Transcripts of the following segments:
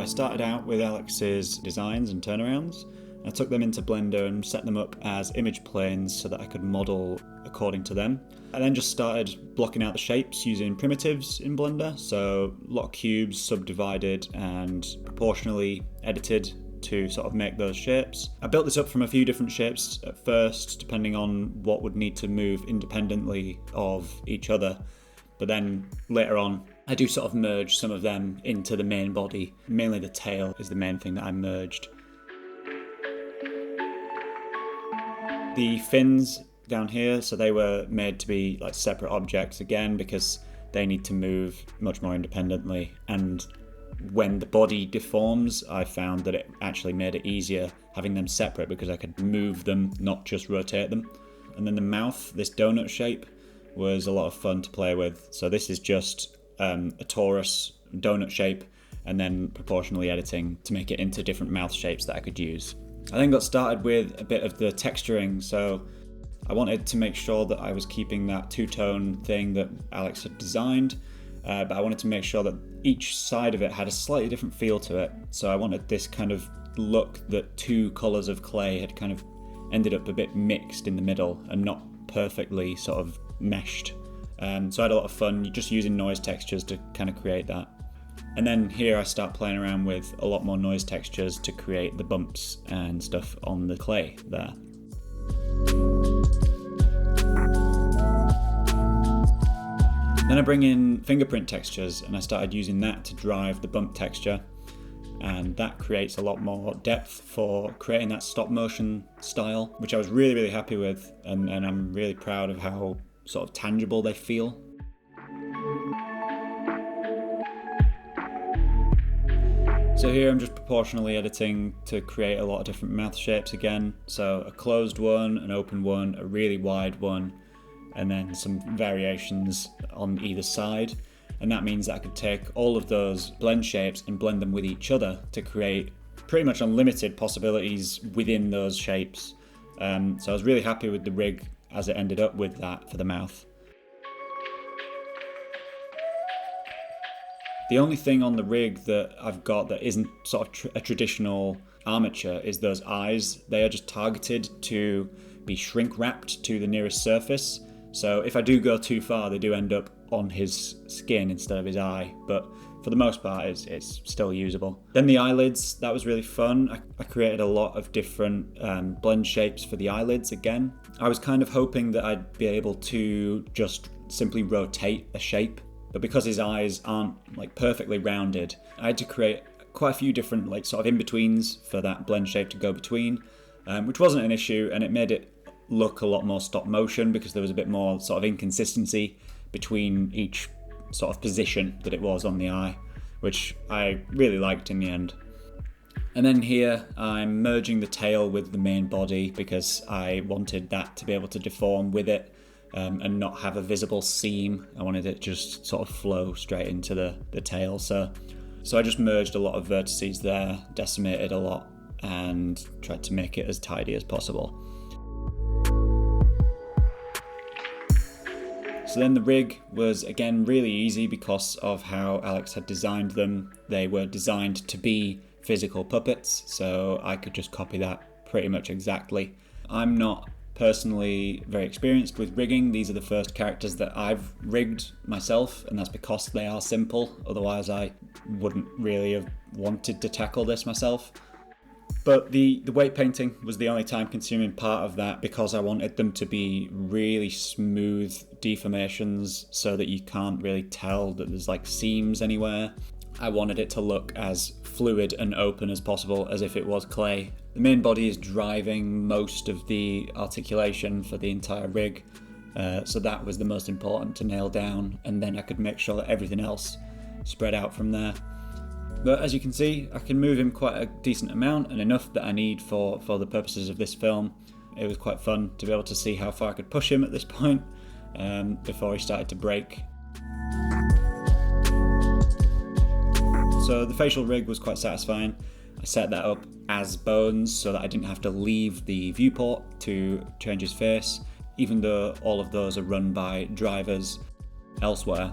started out with Alex's designs and turnarounds. I took them into Blender and set them up as image planes so that I could model according to them. I then just started blocking out the shapes using primitives in Blender, so a lot of cubes subdivided and proportionally edited to sort of make those shapes. I built this up from a few different shapes at first, depending on what would need to move independently of each other. But then later on, I do sort of merge some of them into the main body. Mainly the tail is the main thing that I merged. The fins down here, so they were made to be like separate objects again because they need to move much more independently. And when the body deforms, I found that it actually made it easier having them separate because I could move them, not just rotate them. And then the mouth, this donut shape, was a lot of fun to play with. So this is just a torus donut shape and then proportionally editing to make it into different mouth shapes that I could use. I then got started with a bit of the texturing, so I wanted to make sure that I was keeping that two-tone thing that Alex had designed, but I wanted to make sure that each side of it had a slightly different feel to it. So I wanted this kind of look that two colours of clay had kind of ended up a bit mixed in the middle and not perfectly sort of meshed. So I had a lot of fun just using noise textures to kind of create that. And then here I start playing around with a lot more noise textures to create the bumps and stuff on the clay there. Then I bring in fingerprint textures and I started using that to drive the bump texture, and that creates a lot more depth for creating that stop motion style, which I was really happy with, and I'm really proud of how sort of tangible they feel. So here I'm just proportionally editing to create a lot of different mouth shapes again. So a closed one, an open one, a really wide one, and then some variations on either side. And that means that I could take all of those blend shapes and blend them with each other to create pretty much unlimited possibilities within those shapes. So I was really happy with the rig as it ended up with that for the mouth. The only thing on the rig that I've got that isn't sort of a traditional armature is those eyes. They are just targeted to be shrink wrapped to the nearest surface. So if I do go too far, they do end up on his skin instead of his eye. But for the most part, it's still usable. Then the eyelids, that was really fun. I created a lot of different blend shapes for the eyelids again. I was kind of hoping that I'd be able to just simply rotate a shape. But because his eyes aren't like perfectly rounded, I had to create quite a few different like sort of in-betweens for that blend shape to go between, which wasn't an issue, and it made it look a lot more stop motion because there was a bit more sort of inconsistency between each sort of position that it was on the eye, which I really liked in the end. And then here I'm merging the tail with the main body because I wanted that to be able to deform with it. And not have a visible seam. I wanted it just sort of flow straight into the tail. So I just merged a lot of vertices there, decimated a lot, and tried to make it as tidy as possible. So then the rig was again really easy because of how Alex had designed them. They were designed to be physical puppets, so I could just copy that pretty much exactly. I'm not personally very experienced with rigging. These are the first characters that I've rigged myself, and that's because they are simple. Otherwise I wouldn't really have wanted to tackle this myself. But the weight painting was the only time consuming part of that because I wanted them to be really smooth deformations so that you can't really tell that there's like seams anywhere. I wanted it to look as fluid and open as possible, as if it was clay. The main body is driving most of the articulation for the entire rig, so that was the most important to nail down, and then I could make sure that everything else spread out from there. But as you can see, I can move him quite a decent amount, and enough that I need for the purposes of this film. It was quite fun to be able to see how far I could push him at this point, before he started to break. So the facial rig was quite satisfying. I set that up as Bones so that I didn't have to leave the viewport to change his face, even though all of those are run by drivers elsewhere.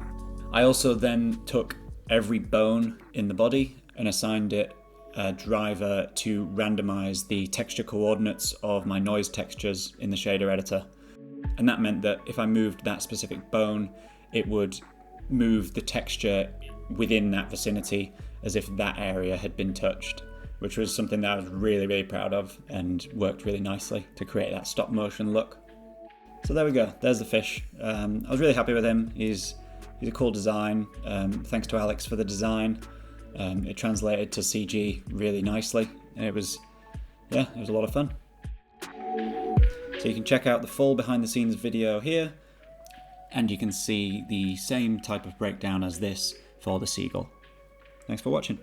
I also then took every bone in the body and assigned it a driver to randomize the texture coordinates of my noise textures in the shader editor. And that meant that if I moved that specific bone, it would move the texture within that vicinity as if that area had been touched, which was something that I was really, really proud of and worked really nicely to create that stop motion look. So there we go, there's the fish. I was really happy with him. He's a cool design. Thanks to Alex for the design. It translated to CG really nicely, and it was a lot of fun. So you can check out the full behind the scenes video here, and you can see the same type of breakdown as this for the seagull. Thanks for watching.